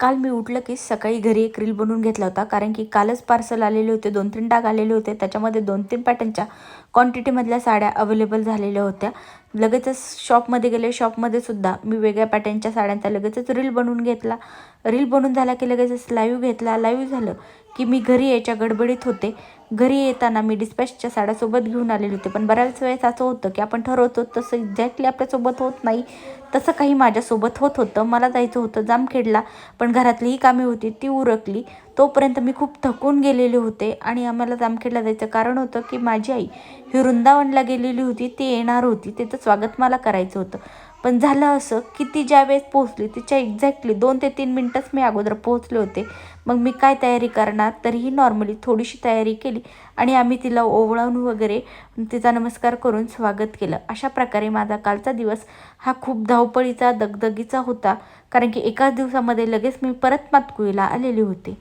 काल मी उठलं की सकाळी घरी एक रील बनवून घेतला होता, कारण की कालच पार्सल आलेले होते, 2-3 डाग आलेले होते. त्याच्यामध्ये 2-3 पॅटर्नच्या क्वांटिटीमधल्या साड्या अवेलेबल झालेल्या होत्या. लगेचच शॉपमध्ये गेले. शॉपमध्ये सुद्धा मी वेगळ्या पॅटर्नच्या साड्यांचा लगेचच रील बनवून घेतला. रील बनवून झाला की लगेचच लाईव्ह घेतला. लाईव्ह झालं की मी घरी यायच्या गडबडीत होते. घरी येताना मी डिस्पॅचच्या साड्यासोबत घेऊन आलेले होते, पण बऱ्याच वेळेस असं होतं की आपण ठरवतो तसं एक्झॅक्टली आपल्यासोबत होत नाही. तसं काही माझ्यासोबत होत होतं. मला जायचं होतं जामखेडला, पण घरातलीही कामे होती ती उरकली. तोपर्यंत मी खूप थकून गेलेले होते आणि आम्हाला जामखेडला जायचं कारण होतं की माझी आई ही वृंदावनला गेलेली होती, ती येणार होती, तिचं स्वागत मला करायचं होतं. पण झालं असं की ती ज्यावेळेस पोहोचली तिच्या एक्झॅक्टली 2 ते 3 मिनटंच मी अगोदर पोहोचले होते. मग मी काय तयारी करणार, तरीही नॉर्मली थोडीशी तयारी केली आणि आम्ही तिला ओवाळून वगैरे तिचा नमस्कार करून स्वागत केलं. अशा प्रकारे माझा कालचा दिवस हा खूप धावपळीचा, दगदगीचा होता, कारण की एकाच दिवसामध्ये लगेच मी परत मातकुळीला आलेले होते.